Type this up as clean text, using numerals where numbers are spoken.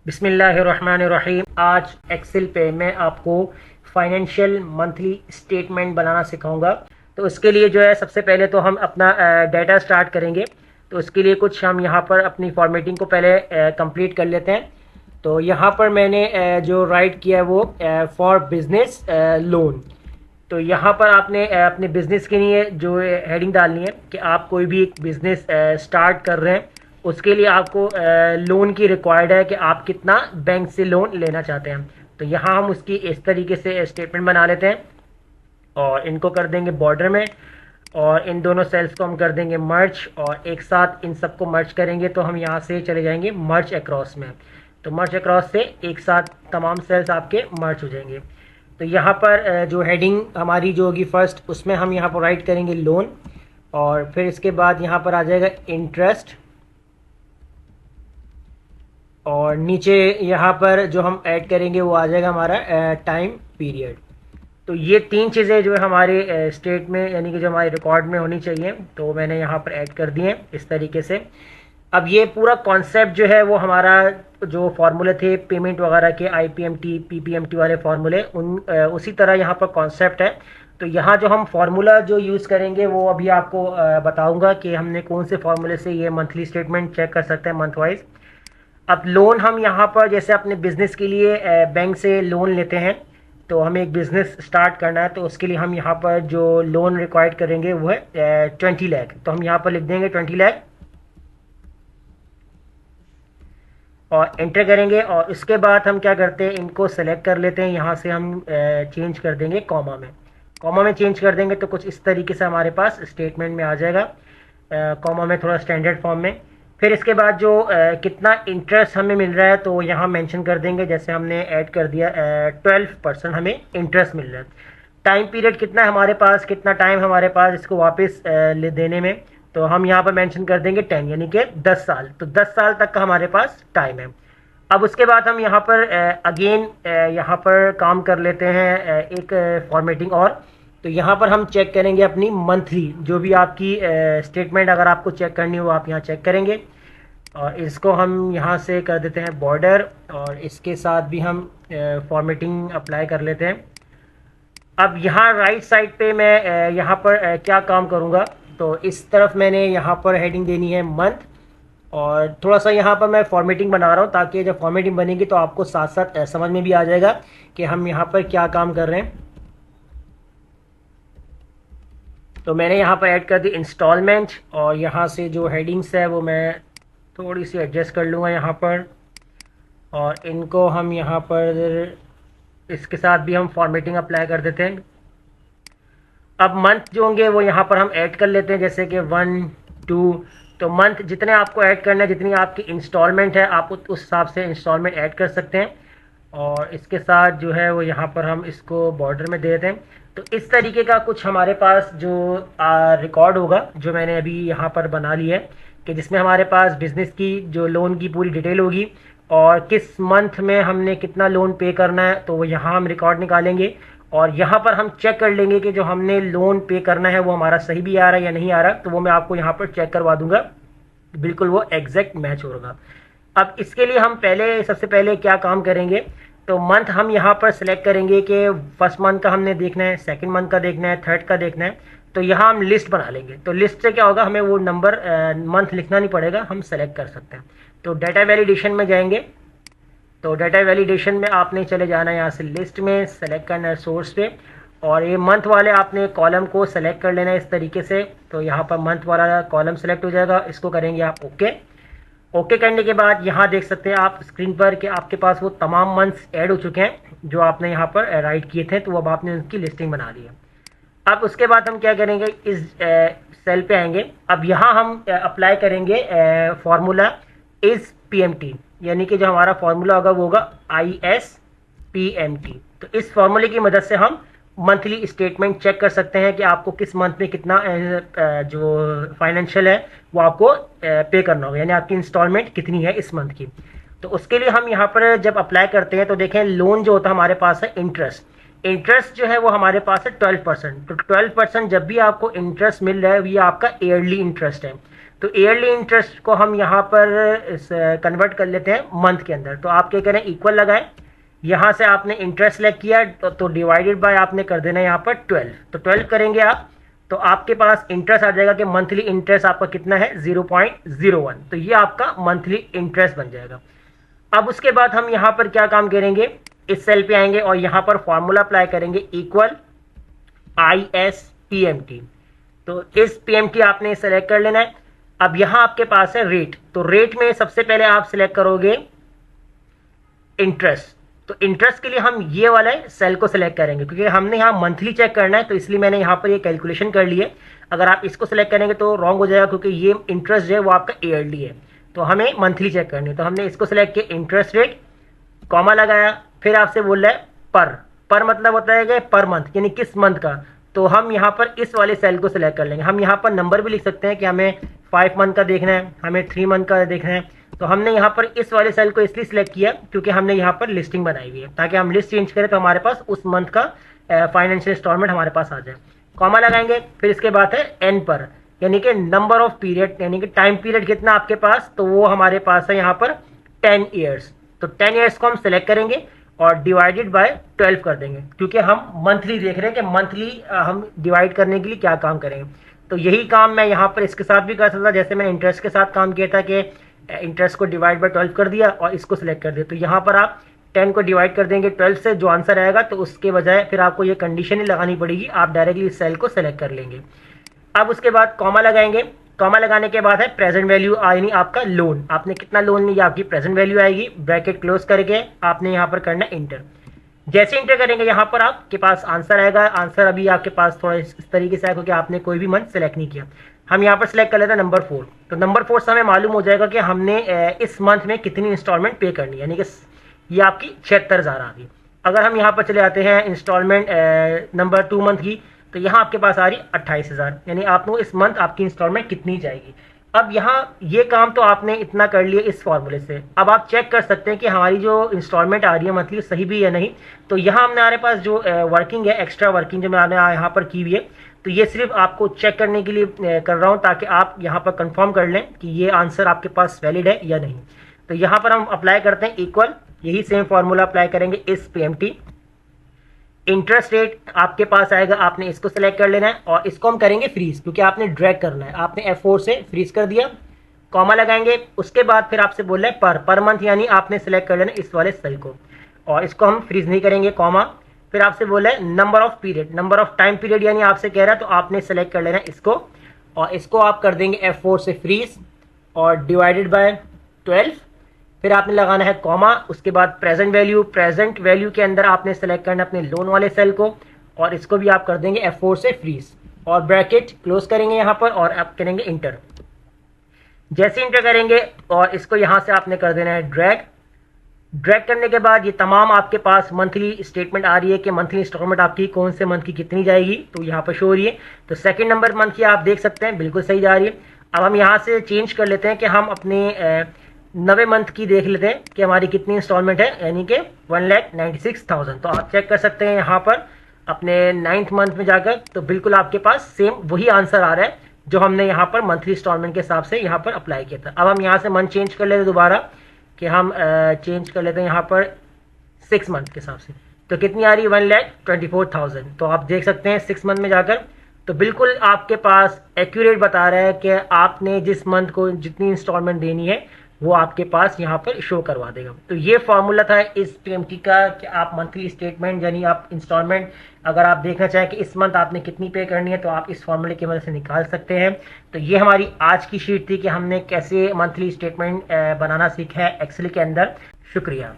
बिस्मिल्लाहिर्रहमानिर्रहीम। आज एक्सेल पे मैं आपको फाइनेंशियल मंथली स्टेटमेंट बनाना सिखाऊंगा। तो उसके लिए जो है सबसे पहले तो हम अपना डाटा स्टार्ट करेंगे। तो उसके लिए कुछ हम यहाँ पर अपनी फॉर्मेटिंग को पहले कंप्लीट कर लेते हैं। तो यहाँ पर मैंने जो राइट किया है वो फॉर बिजनेस लोन। तो यहाँ पर आपने अपने बिज़नेस के लिए जो हेडिंग डालनी है कि आप कोई भी एक बिज़नेस स्टार्ट कर रहे हैं, उसके लिए आपको लोन की रिक्वायर्ड है कि आप कितना बैंक से लोन लेना चाहते हैं। तो यहाँ हम उसकी इस तरीके से स्टेटमेंट बना लेते हैं और इनको कर देंगे बॉर्डर में, और इन दोनों सेल्स को हम कर देंगे मर्ज, और एक साथ इन सबको मर्ज करेंगे तो हम यहाँ से चले जाएंगे मर्ज अक्रॉस में। तो मर्ज अक्रॉस से एक साथ तमाम सेल्स आपके मर्ज हो जाएंगे। तो यहाँ पर जो हेडिंग हमारी जो होगी फर्स्ट, उसमें हम यहाँ पर राइट करेंगे लोन, और फिर इसके बाद यहाँ पर आ जाएगा इंटरेस्ट, और नीचे यहाँ पर जो हम ऐड करेंगे वो आ जाएगा हमारा टाइम पीरियड। तो ये तीन चीज़ें जो है हमारे स्टेट में यानी कि जो हमारे रिकॉर्ड में होनी चाहिए, तो मैंने यहाँ पर ऐड कर दिए इस तरीके से। अब ये पूरा कॉन्सेप्ट जो है वो हमारा जो फार्मूले थे पेमेंट वगैरह के, आईपीएमटी पीपीएमटी वाले फार्मूले, उसी तरह यहाँ पर कॉन्सेप्ट है। तो यहाँ जो हम फार्मूला जो यूज़ करेंगे वो अभी आपको बताऊंगा कि हमने कौन से फार्मूले से ये मंथली स्टेटमेंट चेक कर सकते हैं मंथ वाइज। अब लोन हम यहाँ पर जैसे अपने बिजनेस के लिए बैंक से लोन लेते हैं, तो हमें एक बिज़नेस स्टार्ट करना है, तो उसके लिए हम यहाँ पर जो लोन रिक्वायर्ड करेंगे वो है 20 लाख। तो हम यहाँ पर लिख देंगे 20 लाख और एंटर करेंगे, और उसके बाद हम क्या करते हैं, इनको सेलेक्ट कर लेते हैं। यहाँ से हम चेंज कर देंगे कॉमा में, कॉमा में चेंज कर देंगे तो कुछ इस तरीके से हमारे पास स्टेटमेंट में आ जाएगा, कॉमा में थोड़ा स्टैंडर्ड फॉर्म में। फिर इसके बाद जो कितना इंटरेस्ट हमें मिल रहा है तो यहाँ मेंशन कर देंगे, जैसे हमने ऐड कर दिया 12% हमें इंटरेस्ट मिल रहा है। टाइम पीरियड कितना है हमारे पास, कितना टाइम हमारे पास इसको वापस ले देने में, तो हम यहाँ पर मेंशन कर देंगे 10 यानी कि 10 साल। तो 10 साल तक का हमारे पास टाइम है। अब उसके बाद हम यहाँ पर अगेन यहाँ पर काम कर लेते हैं एक फॉर्मेटिंग और। तो यहाँ पर हम चेक करेंगे अपनी मंथली जो भी आपकी स्टेटमेंट अगर आपको चेक करनी हो आप यहाँ चेक करेंगे, और इसको हम यहाँ से कर देते हैं बॉर्डर, और इसके साथ भी हम फॉर्मेटिंग अप्लाई कर लेते हैं। अब यहाँ राइट साइड पे मैं यहाँ पर क्या काम करूँगा, तो इस तरफ मैंने यहाँ पर हेडिंग देनी है मंथ, और थोड़ा सा यहाँ पर मैं फॉर्मेटिंग बना रहा हूँ ताकि जब फॉर्मेटिंग बनेगी तो आपको साथ साथ समझ में भी आ जाएगा कि हम यहाँ पर क्या काम कर रहे हैं। तो मैंने यहाँ पर ऐड कर दी इंस्टॉलमेंट, और यहाँ से जो हेडिंग्स है वो मैं थोड़ी सी एडजस्ट कर लूँगा यहाँ पर, और इनको हम यहाँ पर इसके साथ भी हम फॉर्मेटिंग अप्लाई कर देते हैं। अब मंथ जो होंगे वो यहाँ पर हम ऐड कर लेते हैं, जैसे कि 1 2। तो मंथ जितने आपको ऐड करना है, जितनी आपकी इंस्टॉलमेंट है आप उस हिसाब से इंस्टॉलमेंट ऐड कर सकते हैं, और इसके साथ जो है वो यहाँ पर हम इसको बॉर्डर में दे देते हैं। तो इस तरीके का कुछ हमारे पास जो रिकॉर्ड होगा जो मैंने अभी यहाँ पर बना लिया है, कि जिसमें हमारे पास बिज़नेस की जो लोन की पूरी डिटेल होगी और किस मंथ में हमने कितना लोन पे करना है, तो वो यहाँ हम रिकॉर्ड निकालेंगे, और यहाँ पर हम चेक कर लेंगे कि जो हमने लोन पे करना है वो हमारा सही भी आ रहा है या नहीं आ रहा। तो वो मैं आपको यहाँ पर चेक करवा दूंगा, बिल्कुल वो एग्जैक्ट मैच होगा। अब इसके लिए हम सबसे पहले क्या काम करेंगे, तो मंथ हम यहाँ पर सिलेक्ट करेंगे कि फर्स्ट मंथ का हमने देखना है, सेकंड मंथ का देखना है, थर्ड का देखना है। तो यहाँ हम लिस्ट बना लेंगे। तो लिस्ट से क्या होगा, हमें वो नंबर मंथ लिखना नहीं पड़ेगा, हम सेलेक्ट कर सकते हैं। तो डाटा वैलिडेशन में जाएंगे, तो डाटा वैलिडेशन में आपने चले जाना है यहाँ से लिस्ट में, सेलेक्ट करना है सोर्स पे, और ये मंथ वाले आपने कॉलम को सेलेक्ट कर लेना है इस तरीके से। तो यहाँ पर मंथ वाला कॉलम सेलेक्ट हो जाएगा, इसको करेंगे आप ओके। ओके करने के बाद यहाँ देख सकते हैं आप स्क्रीन पर कि आपके पास वो तमाम मंथ्स ऐड हो चुके हैं जो आपने यहाँ पर राइट किए थे, तो अब आपने उनकी लिस्टिंग बना ली है। अब उसके बाद हम क्या करेंगे, इस सेल पे आएंगे। अब यहाँ हम अप्लाई करेंगे फार्मूला इज पीएमटी, यानी कि जो हमारा फार्मूला होगा वो होगा ISPMT। तो इस फार्मूले की मदद से हम मंथली स्टेटमेंट चेक कर सकते हैं कि आपको किस मंथ में कितना जो फाइनेंशियल है वो आपको पे करना होगा, यानी आपकी इंस्टॉलमेंट कितनी है इस मंथ की। तो उसके लिए हम यहाँ पर जब अप्लाई करते हैं तो देखें लोन जो होता है हमारे पास है इंटरेस्ट जो है वो हमारे पास है 12%। तो 12% जब भी आपको इंटरेस्ट मिल रहा है ये आपका ईयरली इंटरेस्ट है। तो ईयरली इंटरेस्ट को हम यहाँ पर कन्वर्ट कर लेते हैं मंथ के अंदर। तो आप क्या करें, इक्वल लगाएं, यहाँ से आपने इंटरेस्ट सेलेक्ट किया तो डिवाइडेड बाय आपने कर देना यहाँ पर 12। तो 12 करेंगे आप तो आपके पास इंटरेस्ट आ जाएगा कि मंथली इंटरेस्ट आपका कितना है 0.01। तो ये आपका मंथली इंटरेस्ट बन जाएगा। अब उसके बाद हम यहाँ पर क्या काम करेंगे, इस सेल पे आएंगे और यहाँ पर फॉर्मूला अप्लाई करेंगे इक्वल ISPMT। तो इस PMT आपने सेलेक्ट कर लेना है। अब यहाँ आपके पास है रेट, तो रेट में सबसे पहले आप सिलेक्ट करोगे इंटरेस्ट। तो इंटरेस्ट के लिए हम ये वाला सेल को सिलेक्ट करेंगे क्योंकि हमने यहाँ मंथली चेक करना है, तो इसलिए मैंने यहाँ पर ये कैलकुलेशन कर ली है। अगर आप इसको सिलेक्ट करेंगे तो रॉन्ग हो जाएगा क्योंकि ये इंटरेस्ट जो है वो आपका ईयरली है, तो हमें मंथली चेक करनी है। तो हमने इसको सिलेक्ट किया, इंटरेस्ट रेट, कॉमा लगाया, फिर आपसे बोल रहा है पर मतलब होता है कि पर मंथ यानी किस मंथ का। तो हम यहाँ पर इस वाले सेल को सिलेक्ट कर लेंगे। हम यहाँ पर नंबर भी लिख सकते हैं कि हमें 5 मंथ का देखना है, हमें 3 मंथ का देखना है। तो हमने यहाँ पर इस वाले सेल को इसलिए सिलेक्ट किया क्योंकि हमने यहाँ पर लिस्टिंग बनाई हुई है, ताकि हम लिस्ट चेंज करें तो हमारे पास उस मंथ का फाइनेंशियल इंस्टॉलमेंट हमारे पास आ जाए। कॉमा लगाएंगे, फिर इसके बाद है एन पर, यानी कि नंबर ऑफ पीरियड, यानी कि टाइम पीरियड कितना आपके पास, तो वो हमारे पास है यहाँ पर 10 ईयर्स। तो 10 ईयर्स को हम सिलेक्ट करेंगे और डिवाइडेड बाय 12 कर देंगे क्योंकि हम मंथली देख रहे हैं कि मंथली हम डिवाइड करने के लिए क्या काम करेंगे। तो यही काम मैं यहाँ पर इसके साथ भी कर सकता, जैसे मैंने इंटरेस्ट के साथ काम किया था कि इंटरेस्ट को डिवाइड बाय 12 कर दिया और इसको सिलेक्ट कर दिया। तो यहाँ पर आप 10 को डिवाइड कर देंगे 12 से, जो आंसर आएगा तो उसके बजाय फिर आपको ये कंडीशन ही लगानी पड़ेगी, आप डायरेक्टली इस सेल को सिलेक्ट कर लेंगे। अब उसके बाद कॉमा लगाएंगे, कॉमा लगाने के बाद है प्रेजेंट वैल्यू यानी आपका लोन, आपने कितना लोन लिया आपकी प्रेजेंट वैल्यू आएगी। ब्रैकेट क्लोज करके आपने यहाँ पर करना इंटर। जैसे इंटर करेंगे यहाँ पर आपके पास आंसर आएगा। आंसर अभी आपके पास थोड़ा इस तरीके से आएगा क्योंकि आपने कोई भी मंथ सेलेक्ट नहीं किया। हम यहाँ पर सिलेक्ट कर लेते हैं नंबर 4। तो नंबर 4 से हमें मालूम हो जाएगा कि हमने इस मंथ में कितनी इंस्टॉलमेंट पे करनी है, यानी कि ये आपकी 76,000 आ गई। अगर हम यहाँ पर चले आते हैं इंस्टॉलमेंट नंबर 2 मंथ की, तो यहाँ आपके पास आ रही 28,000, यानी आपको इस मंथ आपकी इंस्टॉलमेंट कितनी जाएगी। अब यहाँ ये काम तो आपने इतना कर लिया इस फॉर्मूले से। अब आप चेक कर सकते हैं कि हमारी जो इंस्टॉलमेंट आ रही है मंथली सही भी है नहीं। तो यहाँ हमारे पास जो वर्किंग है, एक्स्ट्रा वर्किंग जो मैंने यहाँ पर की हुई है, तो ये सिर्फ आपको चेक करने के लिए कर रहा हूँ ताकि आप यहाँ पर कंफर्म कर लें कि ये आंसर आपके पास वैलिड है या नहीं। तो यहाँ पर हम अप्लाई करते हैं इक्वल, यही सेम फॉर्मूला अप्लाई करेंगे इस PMT। इंटरेस्ट रेट आपके पास आएगा, आपने इसको सेलेक्ट कर लेना है और इसको हम करेंगे फ्रीज क्योंकि आपने ड्रैग करना है। आपने F4 से फ्रीज कर दिया, कॉमा लगाएंगे, उसके बाद फिर आपसे बोल रहा है पर मंथ, यानी आपने सेलेक्ट कर लेना इस वाले सेल को और इसको हम फ्रीज नहीं करेंगे, कॉमा। फिर आपसे बोला है number of period, number of time period यानी आपसे कह रहा है तो आपने सेलेक्ट कर लेना इसको और इसको आप कर देंगे F4 से फ्रीज और डिवाइडेड बाय 12। फिर आपने लगाना है कॉमा, उसके बाद प्रेजेंट वैल्यू के अंदर आपने सेलेक्ट करना अपने लोन वाले सेल को और इसको भी आप कर देंगे F4 से फ्रीज और ब्रैकेट क्लोज करेंगे यहाँ पर और आप करेंगे इंटर। जैसे इंटर करेंगे और इसको यहाँ से आपने कर देना है ड्रैग करने के बाद ये तमाम आपके पास मंथली स्टेटमेंट आ रही है कि मंथली इंस्टॉलमेंट आपकी कौन से मंथ की कितनी जाएगी, तो यहाँ पर शो हो रही है। तो सेकंड नंबर मंथ की आप देख सकते हैं बिल्कुल सही जा रही है। अब हम यहाँ से चेंज कर लेते हैं कि हम अपने 9वें मंथ की देख लेते हैं कि हमारी कितनी इंस्टॉलमेंट है, यानी कि 1,96,000। तो आप चेक कर सकते हैं यहाँ पर अपने 9th मंथ में जाकर, तो बिल्कुल आपके पास सेम वही आंसर आ रहा है जो हमने यहाँ पर मंथली इंस्टॉलमेंट के हिसाब से यहाँ पर अप्लाई किया था। अब हम यहाँ से मंथ चेंज कर लेते हैं दोबारा कि हम चेंज कर लेते हैं यहाँ पर 6 मंथ के हिसाब से, तो कितनी आ रही है 1,24,000। तो आप देख सकते हैं 6 मंथ में जाकर तो बिल्कुल आपके पास एक्यूरेट बता रहा है कि आपने जिस मंथ को जितनी इंस्टॉलमेंट देनी है वो आपके पास यहाँ पर शो करवा देगा। तो ये फॉर्मूला था इस PMT का कि आप मंथली स्टेटमेंट यानी आप इंस्टॉलमेंट अगर आप देखना चाहें कि इस मंथ आपने कितनी पे करनी है तो आप इस फॉर्मूले की मदद से निकाल सकते हैं। तो ये हमारी आज की शीट थी कि हमने कैसे मंथली स्टेटमेंट बनाना सीखा है एक्सेल के अंदर। शुक्रिया।